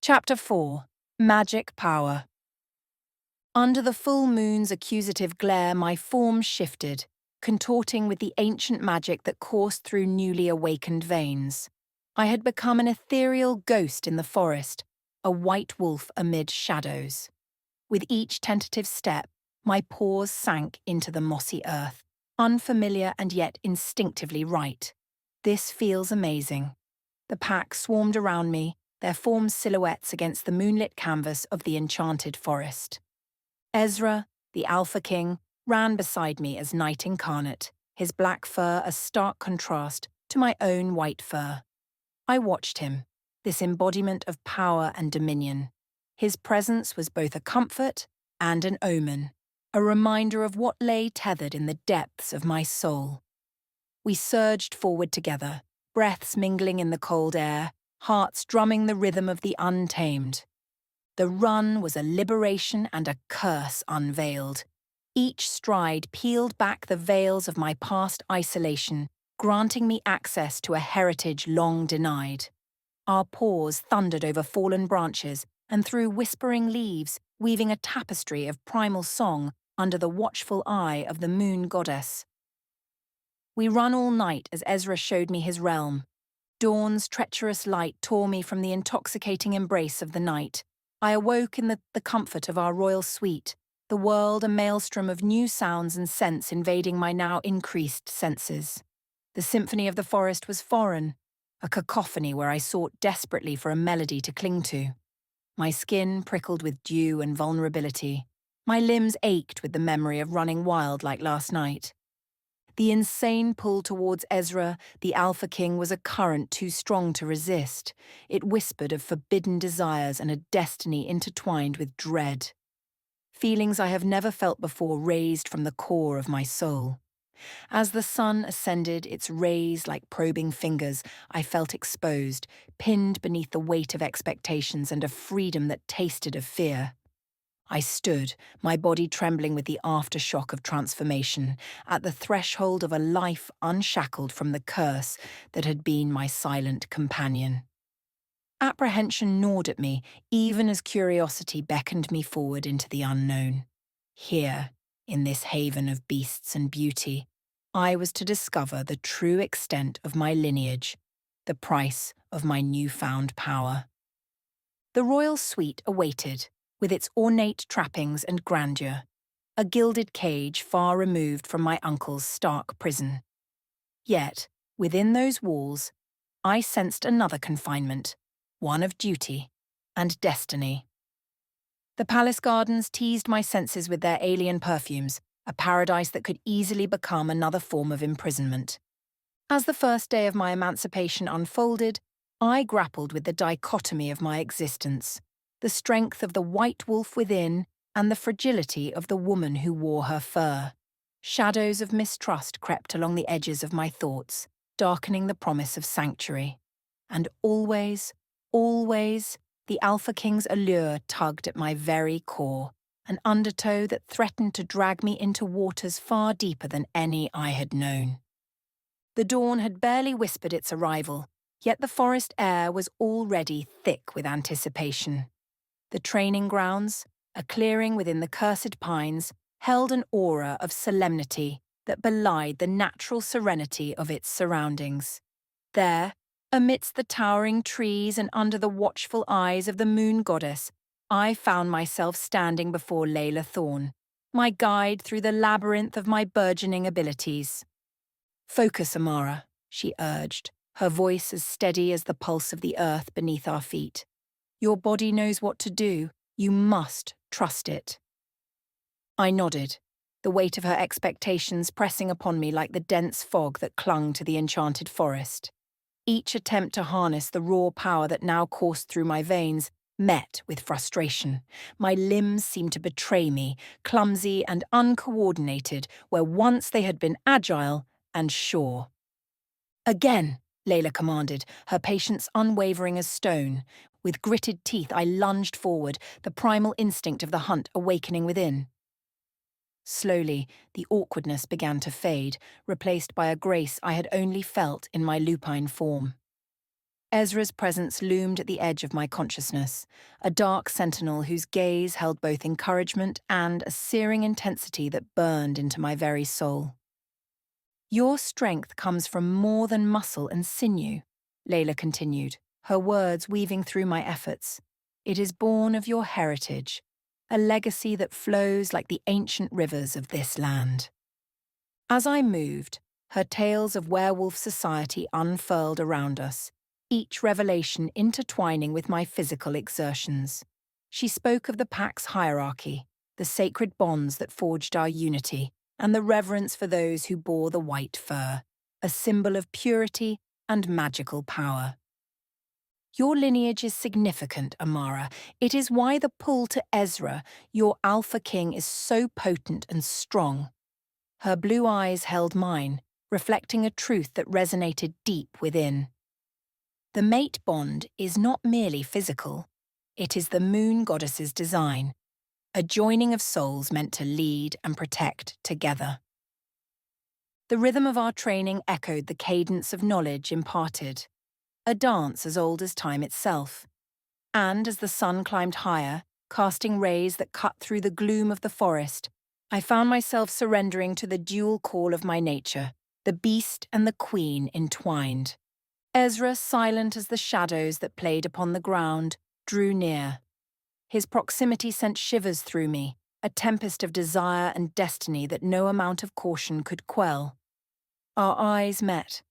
Chapter 4. Magic Power. Under the full moon's accusative glare, my form shifted, contorting with the ancient magic that coursed through newly awakened veins. I had become an ethereal ghost in the forest, a white wolf amid shadows. With each tentative step, my paws sank into the mossy earth, unfamiliar and yet instinctively right. This feels amazing. The pack swarmed around me, their forms silhouettes against the moonlit canvas of the Enchanted Forest. Ezra, the Alpha King, ran beside me as night incarnate, his black fur a stark contrast to my own white fur. I watched him, this embodiment of power and dominion. His presence was both a comfort and an omen, a reminder of what lay tethered in the depths of my soul. We surged forward together, breaths mingling in the cold air, hearts drumming the rhythm of the untamed. The run was a liberation and a curse unveiled. Each stride peeled back the veils of my past isolation, granting me access to a heritage long denied. Our paws thundered over fallen branches and through whispering leaves, weaving a tapestry of primal song under the watchful eye of the moon goddess. We ran all night as Ezra showed me his realm. Dawn's treacherous light tore me from the intoxicating embrace of the night. I awoke in the comfort of our royal suite, the world a maelstrom of new sounds and scents invading my now increased senses. The symphony of the forest was foreign, a cacophony where I sought desperately for a melody to cling to. My skin prickled with dew and vulnerability. My limbs ached with the memory of running wild like last night. The insane pull towards Ezra, the Alpha King, was a current too strong to resist. It whispered of forbidden desires and a destiny intertwined with dread. Feelings I have never felt before raised from the core of my soul. As the sun ascended, its rays like probing fingers, I felt exposed, pinned beneath the weight of expectations and a freedom that tasted of fear. I stood, my body trembling with the aftershock of transformation, at the threshold of a life unshackled from the curse that had been my silent companion. Apprehension gnawed at me, even as curiosity beckoned me forward into the unknown. Here, in this haven of beasts and beauty, I was to discover the true extent of my lineage, the price of my newfound power. The royal suite awaited, with its ornate trappings and grandeur, a gilded cage far removed from my uncle's stark prison. Yet, within those walls, I sensed another confinement, one of duty and destiny. The palace gardens teased my senses with their alien perfumes, a paradise that could easily become another form of imprisonment. As the first day of my emancipation unfolded, I grappled with the dichotomy of my existence. The strength of the white wolf within, and the fragility of the woman who wore her fur. Shadows of mistrust crept along the edges of my thoughts, darkening the promise of sanctuary. And always, the Alpha King's allure tugged at my very core, an undertow that threatened to drag me into waters far deeper than any I had known. The dawn had barely whispered its arrival, yet the forest air was already thick with anticipation. The training grounds, a clearing within the cursed pines, held an aura of solemnity that belied the natural serenity of its surroundings. There, amidst the towering trees and under the watchful eyes of the moon goddess, I found myself standing before Layla Thorne, my guide through the labyrinth of my burgeoning abilities. "Focus, Amara," she urged, her voice as steady as the pulse of the earth beneath our feet. "Your body knows what to do. You must trust it." I nodded, the weight of her expectations pressing upon me like the dense fog that clung to the Enchanted Forest. Each attempt to harness the raw power that now coursed through my veins met with frustration. My limbs seemed to betray me, clumsy and uncoordinated, where once they had been agile and sure. "Again," Layla commanded, her patience unwavering as stone. With gritted teeth, I lunged forward, the primal instinct of the hunt awakening within. Slowly, the awkwardness began to fade, replaced by a grace I had only felt in my lupine form. Ezra's presence loomed at the edge of my consciousness, a dark sentinel whose gaze held both encouragement and a searing intensity that burned into my very soul. "Your strength comes from more than muscle and sinew," Layla continued, her words weaving through my efforts. "It is born of your heritage, a legacy that flows like the ancient rivers of this land." As I moved, her tales of werewolf society unfurled around us, each revelation intertwining with my physical exertions. She spoke of the pack's hierarchy, the sacred bonds that forged our unity, and the reverence for those who bore the white fur, a symbol of purity and magical power. "Your lineage is significant, Amara. It is why the pull to Ezra, your Alpha King, is so potent and strong." Her blue eyes held mine, reflecting a truth that resonated deep within. "The mate bond is not merely physical. It is the moon goddess's design, a joining of souls meant to lead and protect together." The rhythm of our training echoed the cadence of knowledge imparted, a dance as old as time itself. And as the sun climbed higher, casting rays that cut through the gloom of the forest, I found myself surrendering to the dual call of my nature, the beast and the queen entwined. Ezra, silent as the shadows that played upon the ground, drew near. His proximity sent shivers through me, a tempest of desire and destiny that no amount of caution could quell. Our eyes met,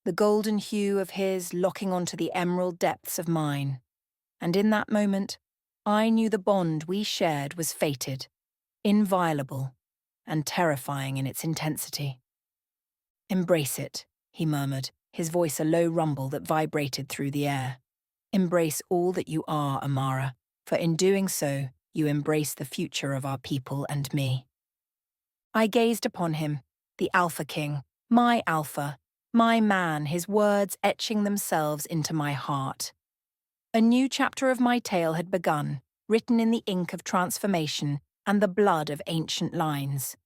the golden hue of his locking onto the emerald depths of mine. And in that moment, I knew the bond we shared was fated, inviolable, and terrifying in its intensity. "Embrace it," he murmured, his voice a low rumble that vibrated through the air. "Embrace all that you are, Amara, for in doing so, you embrace the future of our people and me." I gazed upon him, the Alpha King, my Alpha, my man, his words etching themselves into my heart. A new chapter of my tale had begun, written in the ink of transformation and the blood of ancient lines.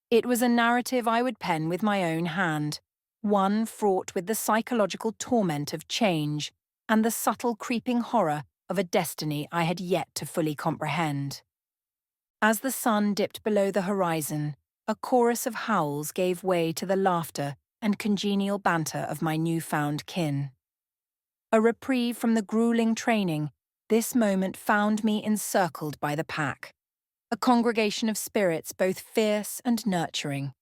It was a narrative I would pen with my own hand, one fraught with the psychological torment of change and the subtle creeping horror of a destiny I had yet to fully comprehend. As the sun dipped below the horizon, a chorus of howls gave way to the laughter and congenial banter of my newfound kin. A reprieve from the grueling training, this moment found me encircled by the pack, a congregation of spirits both fierce and nurturing.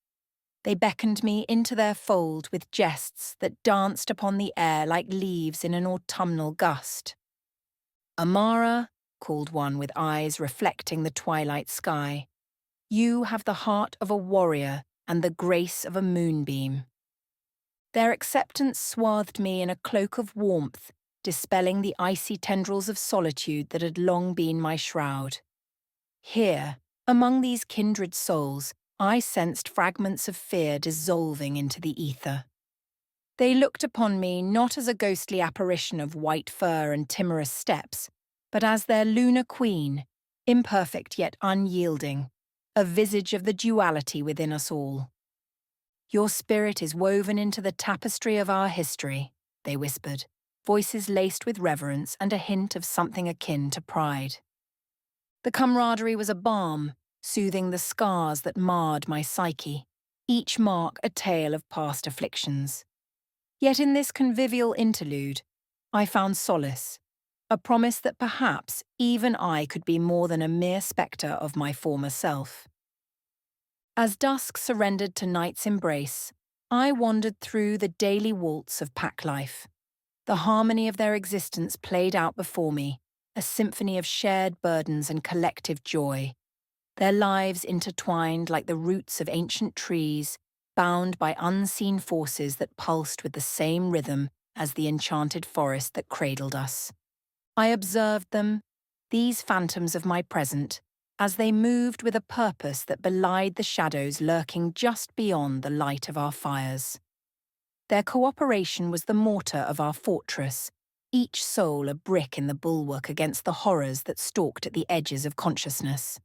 They beckoned me into their fold with jests that danced upon the air like leaves in an autumnal gust. "Amara," called one with eyes reflecting the twilight sky, "you have the heart of a warrior and the grace of a moonbeam." Their acceptance swathed me in a cloak of warmth, dispelling the icy tendrils of solitude that had long been my shroud. Here, among these kindred souls, I sensed fragments of fear dissolving into the ether. They looked upon me not as a ghostly apparition of white fur and timorous steps, but as their lunar queen, imperfect yet unyielding, a visage of the duality within us all. "Your spirit is woven into the tapestry of our history," they whispered, voices laced with reverence and a hint of something akin to pride. The camaraderie was a balm, soothing the scars that marred my psyche, each mark a tale of past afflictions. Yet in this convivial interlude, I found solace, a promise that perhaps even I could be more than a mere spectre of my former self. As dusk surrendered to night's embrace, I wandered through the daily waltz of pack life. The harmony of their existence played out before me, a symphony of shared burdens and collective joy. Their lives intertwined like the roots of ancient trees, bound by unseen forces that pulsed with the same rhythm as the enchanted forest that cradled us. I observed them, these phantoms of my present, as they moved with a purpose that belied the shadows lurking just beyond the light of our fires. Their cooperation was the mortar of our fortress, each soul a brick in the bulwark against the horrors that stalked at the edges of consciousness.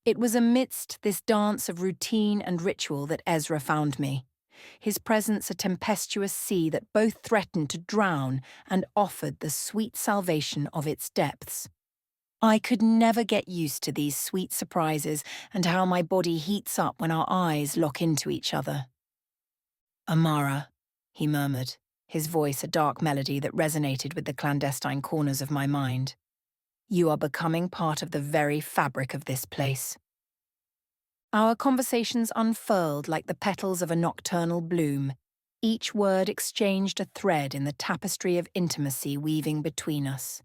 It was amidst this dance of routine and ritual that Ezra found me, his presence a tempestuous sea that both threatened to drown and offered the sweet salvation of its depths. I could never get used to these sweet surprises and how my body heats up when our eyes lock into each other. "Amara," he murmured, his voice a dark melody that resonated with the clandestine corners of my mind. "You are becoming part of the very fabric of this place." Our conversations unfurled like the petals of a nocturnal bloom, each word exchanged a thread in the tapestry of intimacy weaving between us.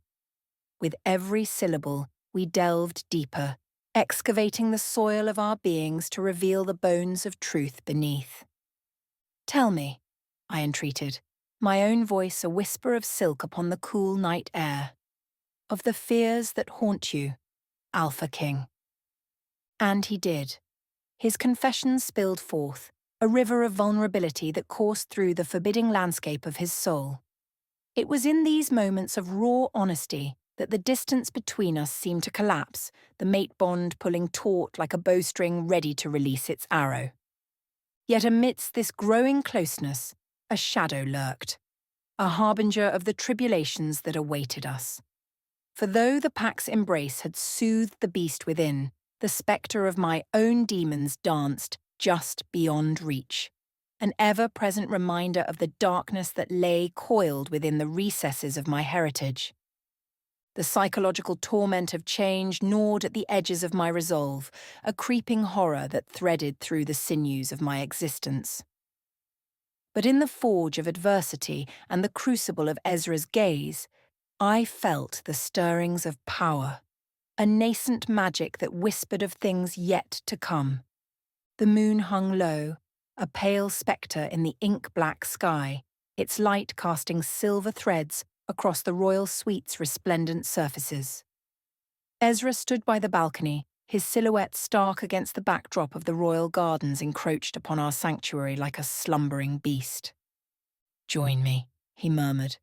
With every syllable, we delved deeper, excavating the soil of our beings to reveal the bones of truth beneath. "Tell me," I entreated, my own voice a whisper of silk upon the cool night air, "of the fears that haunt you, Alpha King." And he did. His confession spilled forth, a river of vulnerability that coursed through the forbidding landscape of his soul. It was in these moments of raw honesty that the distance between us seemed to collapse, the mate bond pulling taut like a bowstring ready to release its arrow. Yet amidst this growing closeness, a shadow lurked, a harbinger of the tribulations that awaited us. For though the pack's embrace had soothed the beast within, the spectre of my own demons danced just beyond reach, an ever-present reminder of the darkness that lay coiled within the recesses of my heritage. The psychological torment of change gnawed at the edges of my resolve, a creeping horror that threaded through the sinews of my existence. But in the forge of adversity and the crucible of Ezra's gaze, I felt the stirrings of power, a nascent magic that whispered of things yet to come. The moon hung low, a pale spectre in the ink-black sky, its light casting silver threads across the royal suite's resplendent surfaces. Ezra stood by the balcony, his silhouette stark against the backdrop of the royal gardens encroached upon our sanctuary like a slumbering beast. "Join me," he murmured,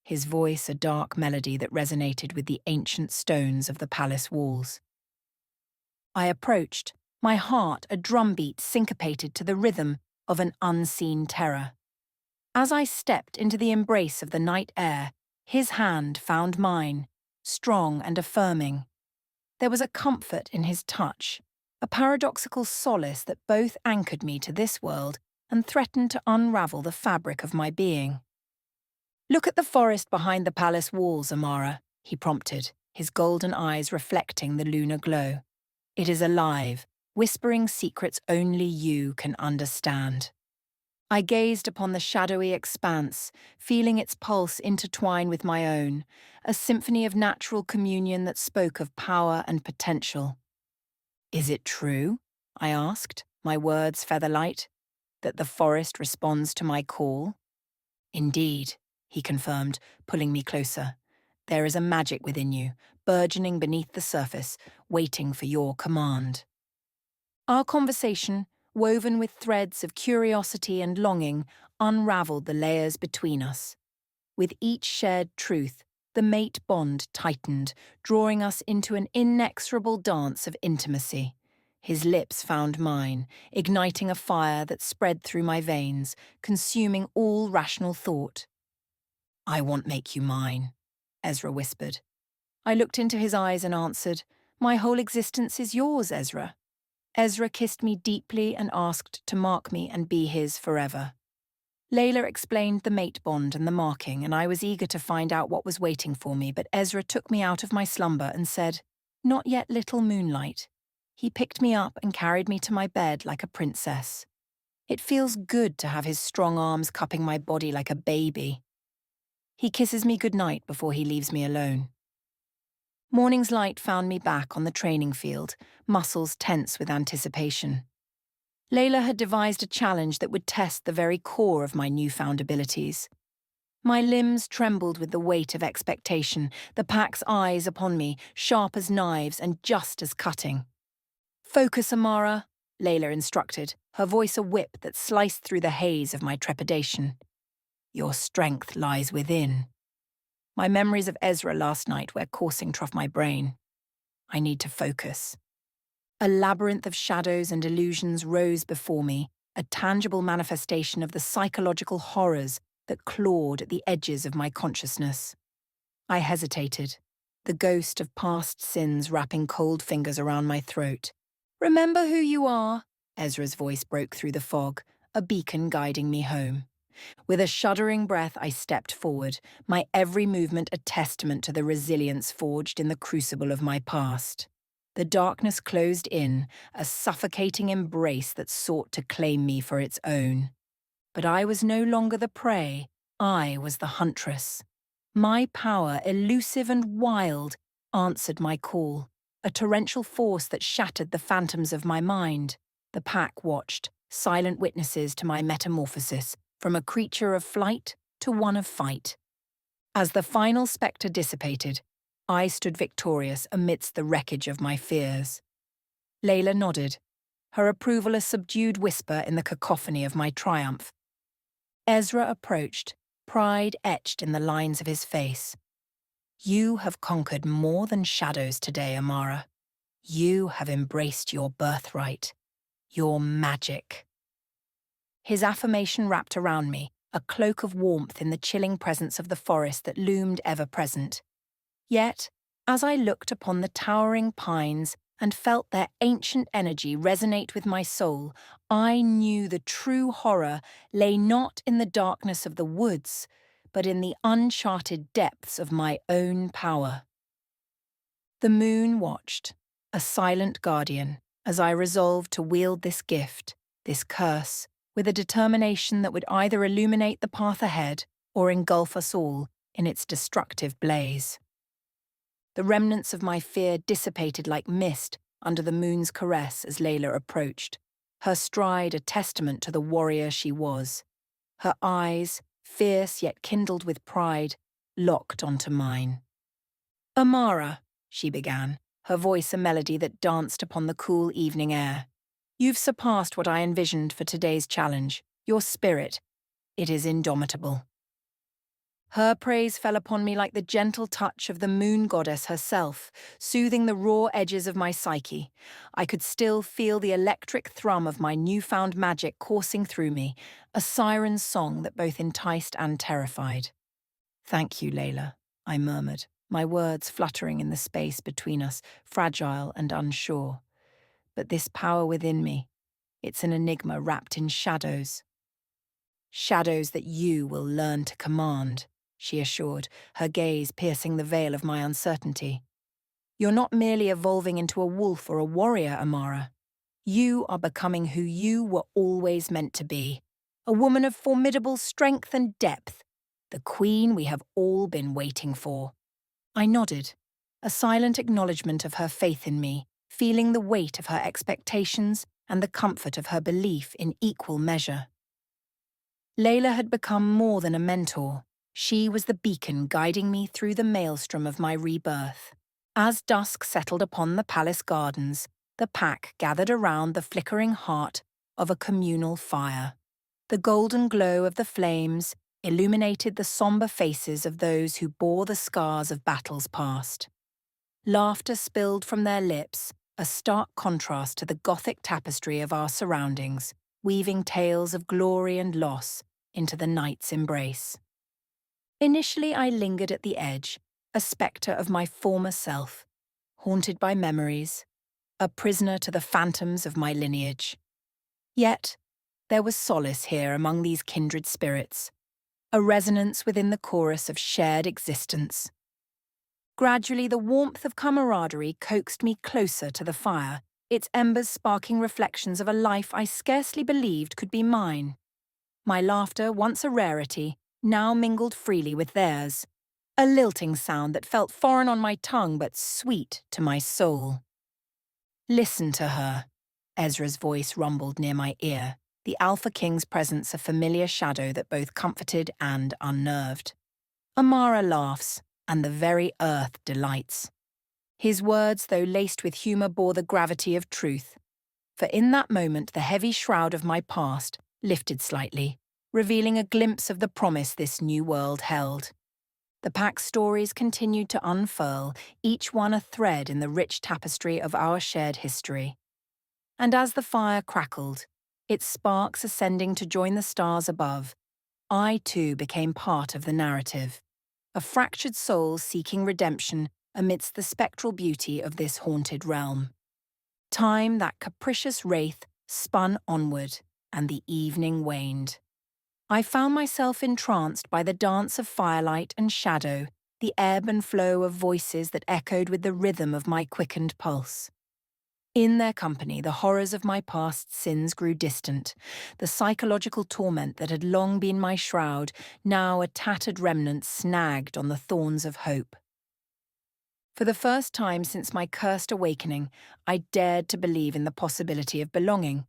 his voice a dark melody that resonated with the ancient stones of the palace walls. I approached, my heart a drumbeat syncopated to the rhythm of an unseen terror. As I stepped into the embrace of the night air, his hand found mine, strong and affirming. There was a comfort in his touch, a paradoxical solace that both anchored me to this world and threatened to unravel the fabric of my being. "Look at the forest behind the palace walls, Amara," he prompted, his golden eyes reflecting the lunar glow. "It is alive, whispering secrets only you can understand." I gazed upon the shadowy expanse, feeling its pulse intertwine with my own, a symphony of natural communion that spoke of power and potential. "Is it true?" I asked, my words feather-light, "that the forest responds to my call?" "Indeed," he confirmed, pulling me closer. "There is a magic within you, burgeoning beneath the surface, waiting for your command." Our conversation, woven with threads of curiosity and longing, unraveled the layers between us. With each shared truth, the mate bond tightened, drawing us into an inexorable dance of intimacy. His lips found mine, igniting a fire that spread through my veins, consuming all rational thought. "I want make you mine," Ezra whispered. I looked into his eyes and answered, "My whole existence is yours, Ezra." Ezra kissed me deeply and asked to mark me and be his forever. Layla explained the mate bond and the marking, and I was eager to find out what was waiting for me, but Ezra took me out of my slumber and said, "Not yet, little moonlight." He picked me up and carried me to my bed like a princess. It feels good to have his strong arms cupping my body like a baby. He kisses me goodnight before he leaves me alone. Morning's light found me back on the training field, muscles tense with anticipation. Layla had devised a challenge that would test the very core of my newfound abilities. My limbs trembled with the weight of expectation, the pack's eyes upon me, sharp as knives and just as cutting. "Focus, Amara," Layla instructed, her voice a whip that sliced through the haze of my trepidation. "Your strength lies within." My memories of Ezra last night were coursing through my brain. I need to focus. A labyrinth of shadows and illusions rose before me, a tangible manifestation of the psychological horrors that clawed at the edges of my consciousness. I hesitated, the ghost of past sins wrapping cold fingers around my throat. "Remember who you are," Ezra's voice broke through the fog, a beacon guiding me home. With a shuddering breath, I stepped forward, my every movement a testament to the resilience forged in the crucible of my past. The darkness closed in, a suffocating embrace that sought to claim me for its own. But I was no longer the prey, I was the huntress. My power, elusive and wild, answered my call, a torrential force that shattered the phantoms of my mind. The pack watched, silent witnesses to my metamorphosis, from a creature of flight to one of fight. As the final spectre dissipated, I stood victorious amidst the wreckage of my fears. Layla nodded, her approval a subdued whisper in the cacophony of my triumph. Ezra approached, pride etched in the lines of his face. "You have conquered more than shadows today, Amara. You have embraced your birthright, your magic." His affirmation wrapped around me, a cloak of warmth in the chilling presence of the forest that loomed ever-present. Yet, as I looked upon the towering pines and felt their ancient energy resonate with my soul, I knew the true horror lay not in the darkness of the woods, but in the uncharted depths of my own power. The moon watched, a silent guardian, as I resolved to wield this gift, this curse, with a determination that would either illuminate the path ahead or engulf us all in its destructive blaze. The remnants of my fear dissipated like mist under the moon's caress as Layla approached, her stride a testament to the warrior she was. Her eyes, fierce yet kindled with pride, locked onto mine. "Amara," she began, her voice a melody that danced upon the cool evening air. "You've surpassed what I envisioned for today's challenge. Your spirit, it is indomitable." Her praise fell upon me like the gentle touch of the moon goddess herself, soothing the raw edges of my psyche. I could still feel the electric thrum of my newfound magic coursing through me, a siren's song that both enticed and terrified. "Thank you, Layla," I murmured, my words fluttering in the space between us, fragile and unsure. "But this power within me, it's an enigma wrapped in shadows." "Shadows that you will learn to command," she assured, her gaze piercing the veil of my uncertainty. "You're not merely evolving into a wolf or a warrior, Amara. You are becoming who you were always meant to be, a woman of formidable strength and depth, the queen we have all been waiting for." I nodded, a silent acknowledgement of her faith in me, feeling the weight of her expectations and the comfort of her belief in equal measure. Layla had become more than a mentor. She was the beacon guiding me through the maelstrom of my rebirth. As dusk settled upon the palace gardens, the pack gathered around the flickering heart of a communal fire. The golden glow of the flames illuminated the somber faces of those who bore the scars of battles past. Laughter spilled from their lips, a stark contrast to the Gothic tapestry of our surroundings, weaving tales of glory and loss into the night's embrace. Initially, I lingered at the edge, a spectre of my former self, haunted by memories, a prisoner to the phantoms of my lineage. Yet, there was solace here among these kindred spirits, a resonance within the chorus of shared existence. Gradually, the warmth of camaraderie coaxed me closer to the fire, its embers sparking reflections of a life I scarcely believed could be mine. My laughter, once a rarity, now mingled freely with theirs, a lilting sound that felt foreign on my tongue but sweet to my soul. "Listen to her," Ezra's voice rumbled near my ear, the Alpha King's presence a familiar shadow that both comforted and unnerved. "Amara laughs, and the very earth delights." His words, though laced with humour, bore the gravity of truth. For in that moment the heavy shroud of my past lifted slightly, revealing a glimpse of the promise this new world held. The pack's stories continued to unfurl, each one a thread in the rich tapestry of our shared history. And as the fire crackled, its sparks ascending to join the stars above, I too became part of the narrative, a fractured soul seeking redemption amidst the spectral beauty of this haunted realm. Time, that capricious wraith, spun onward, and the evening waned. I found myself entranced by the dance of firelight and shadow, the ebb and flow of voices that echoed with the rhythm of my quickened pulse. In their company, the horrors of my past sins grew distant, the psychological torment that had long been my shroud, now a tattered remnant snagged on the thorns of hope. For the first time since my cursed awakening, I dared to believe in the possibility of belonging,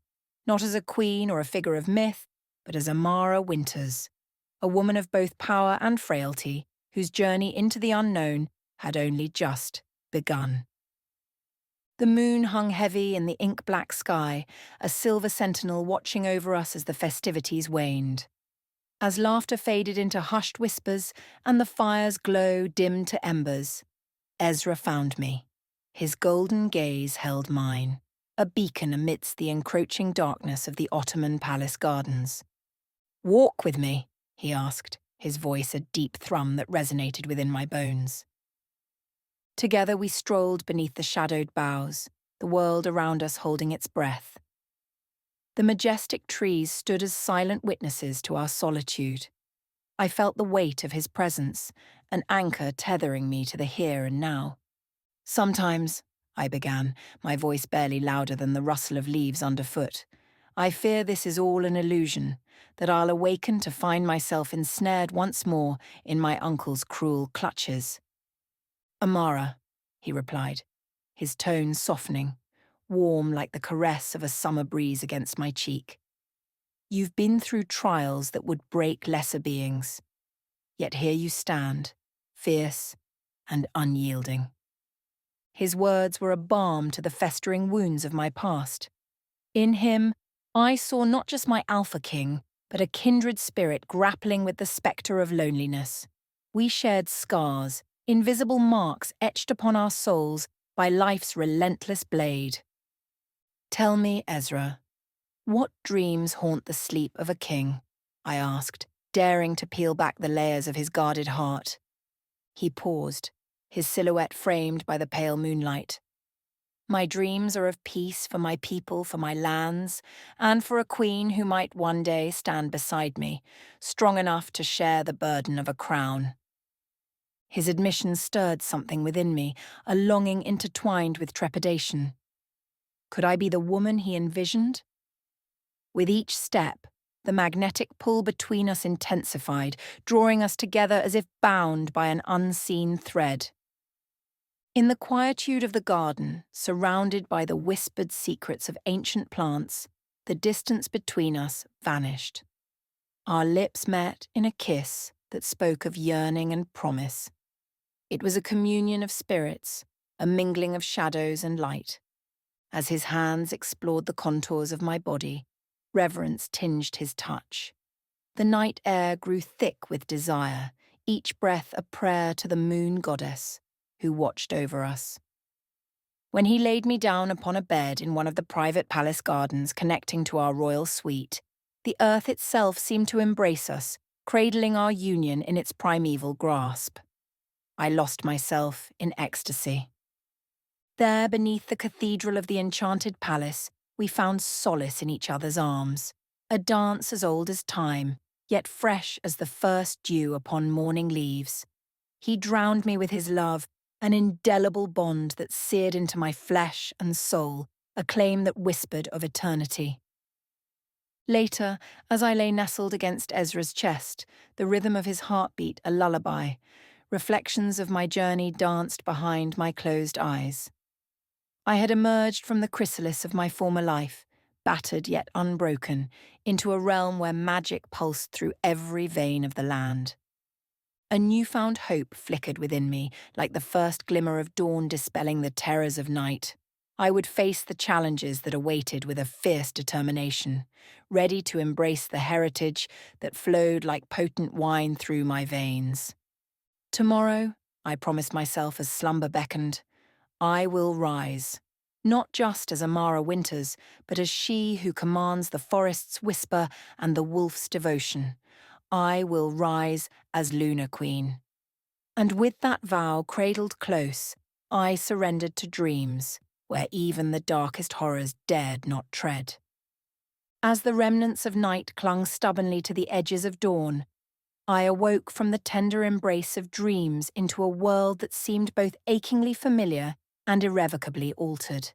not as a queen or a figure of myth, but as Amara Winters, a woman of both power and frailty, whose journey into the unknown had only just begun. The moon hung heavy in the ink-black sky, a silver sentinel watching over us as the festivities waned. As laughter faded into hushed whispers and the fire's glow dimmed to embers, Ezra found me. His golden gaze held mine, a beacon amidst the encroaching darkness of the Ottoman palace gardens. "Walk with me," he asked, his voice a deep thrum that resonated within my bones. Together we strolled beneath the shadowed boughs, the world around us holding its breath. The majestic trees stood as silent witnesses to our solitude. I felt the weight of his presence, an anchor tethering me to the here and now. "Sometimes," I began, my voice barely louder than the rustle of leaves underfoot, "I fear this is all an illusion, that I'll awaken to find myself ensnared once more in my uncle's cruel clutches." "Amara," he replied, his tone softening, warm like the caress of a summer breeze against my cheek. "You've been through trials that would break lesser beings, yet here you stand, fierce and unyielding." His words were a balm to the festering wounds of my past. In him, I saw not just my Alpha King, but a kindred spirit grappling with the spectre of loneliness. We shared scars, invisible marks etched upon our souls by life's relentless blade. "Tell me, Ezra, what dreams haunt the sleep of a king?" I asked, daring to peel back the layers of his guarded heart. He paused, his silhouette framed by the pale moonlight. "My dreams are of peace for my people, for my lands, and for a queen who might one day stand beside me, strong enough to share the burden of a crown." His admission stirred something within me, a longing intertwined with trepidation. Could I be the woman he envisioned? With each step, the magnetic pull between us intensified, drawing us together as if bound by an unseen thread. In the quietude of the garden, surrounded by the whispered secrets of ancient plants, the distance between us vanished. Our lips met in a kiss that spoke of yearning and promise. It was a communion of spirits, a mingling of shadows and light. As his hands explored the contours of my body, reverence tinged his touch. The night air grew thick with desire, each breath a prayer to the moon goddess, who watched over us. When he laid me down upon a bed in one of the private palace gardens connecting to our royal suite, the earth itself seemed to embrace us, cradling our union in its primeval grasp. I lost myself in ecstasy. There, beneath the cathedral of the enchanted palace, we found solace in each other's arms, a dance as old as time, yet fresh as the first dew upon morning leaves. He drowned me with his love, an indelible bond that seared into my flesh and soul, a claim that whispered of eternity. Later, as I lay nestled against Ezra's chest, the rhythm of his heartbeat a lullaby, reflections of my journey danced behind my closed eyes. I had emerged from the chrysalis of my former life, battered yet unbroken, into a realm where magic pulsed through every vein of the land. A newfound hope flickered within me, like the first glimmer of dawn dispelling the terrors of night. I would face the challenges that awaited with a fierce determination, ready to embrace the heritage that flowed like potent wine through my veins. "Tomorrow," I promised myself as slumber beckoned, "I will rise." not just as Amara Winters, but as she who commands the forest's whisper and the wolf's devotion. I will rise as Lunar Queen. And with that vow cradled close, I surrendered to dreams, where even the darkest horrors dared not tread. As the remnants of night clung stubbornly to the edges of dawn, I awoke from the tender embrace of dreams into a world that seemed both achingly familiar and irrevocably altered.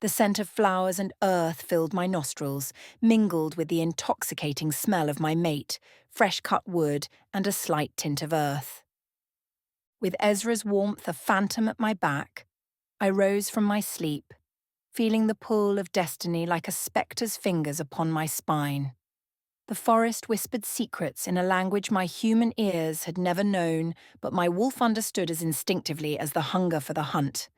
The scent of flowers and earth filled my nostrils, mingled with the intoxicating smell of my mate, fresh-cut wood, and a slight tint of earth. With Ezra's warmth a phantom at my back, I rose from my sleep, feeling the pull of destiny like a spectre's fingers upon my spine. The forest whispered secrets in a language my human ears had never known, but my wolf understood as instinctively as the hunger for the hunt.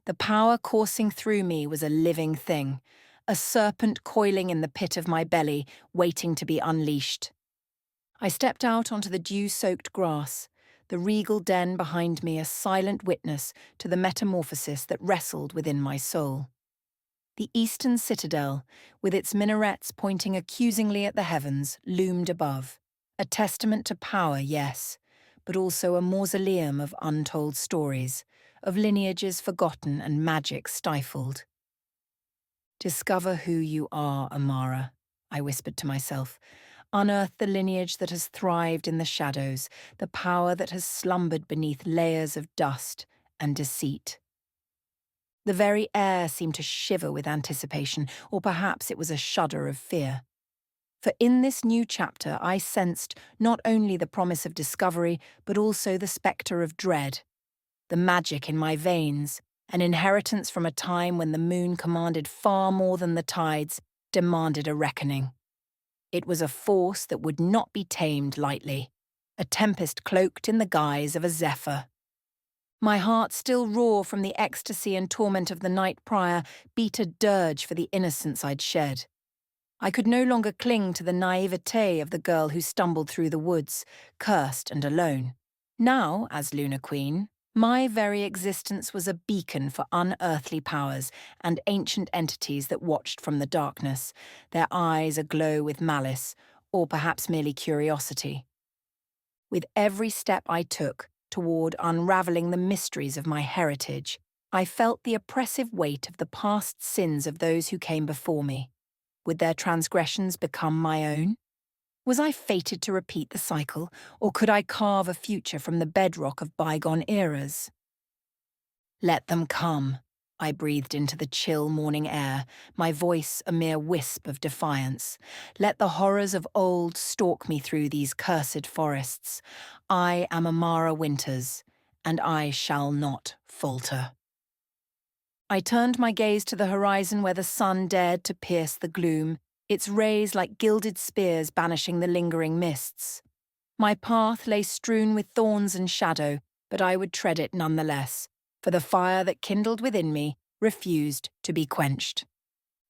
The power coursing through me was a living thing, a serpent coiling in the pit of my belly, waiting to be unleashed. I stepped out onto the dew-soaked grass, the regal den behind me a silent witness to the metamorphosis that wrestled within my soul. The eastern citadel, with its minarets pointing accusingly at the heavens, loomed above, a testament to power, yes, but also a mausoleum of untold stories, of lineages forgotten and magic stifled. Discover who you are, Amara, I whispered to myself. Unearth the lineage that has thrived in the shadows, the power that has slumbered beneath layers of dust and deceit. The very air seemed to shiver with anticipation, or perhaps it was a shudder of fear. For in this new chapter I sensed not only the promise of discovery, but also the spectre of dread. The magic in my veins, an inheritance from a time when the moon commanded far more than the tides, demanded a reckoning. It was a force that would not be tamed lightly, a tempest cloaked in the guise of a zephyr. My heart, still raw from the ecstasy and torment of the night prior, beat a dirge for the innocence I'd shed. I could no longer cling to the naivete of the girl who stumbled through the woods, cursed and alone. Now, as Lunar Queen, my very existence was a beacon for unearthly powers and ancient entities that watched from the darkness, their eyes aglow with malice, or perhaps merely curiosity. With every step I took toward unraveling the mysteries of my heritage, I felt the oppressive weight of the past sins of those who came before me. Would their transgressions become my own? Was I fated to repeat the cycle, or could I carve a future from the bedrock of bygone eras? Let them come, I breathed into the chill morning air, my voice a mere wisp of defiance. Let the horrors of old stalk me through these cursed forests. I am Amara Winters, and I shall not falter. I turned my gaze to the horizon where the sun dared to pierce the gloom, its rays like gilded spears banishing the lingering mists. My path lay strewn with thorns and shadow, but I would tread it nonetheless, for the fire that kindled within me refused to be quenched.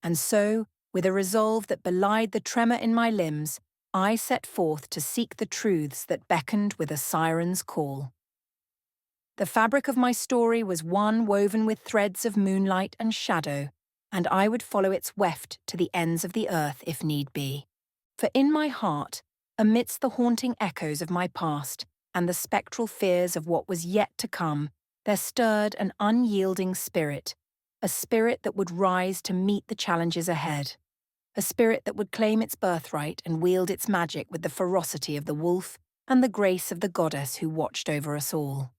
And so, with a resolve that belied the tremor in my limbs, I set forth to seek the truths that beckoned with a siren's call. The fabric of my story was one woven with threads of moonlight and shadow, and I would follow its weft to the ends of the earth if need be. For in my heart, amidst the haunting echoes of my past and the spectral fears of what was yet to come, there stirred an unyielding spirit, a spirit that would rise to meet the challenges ahead, a spirit that would claim its birthright and wield its magic with the ferocity of the wolf and the grace of the goddess who watched over us all.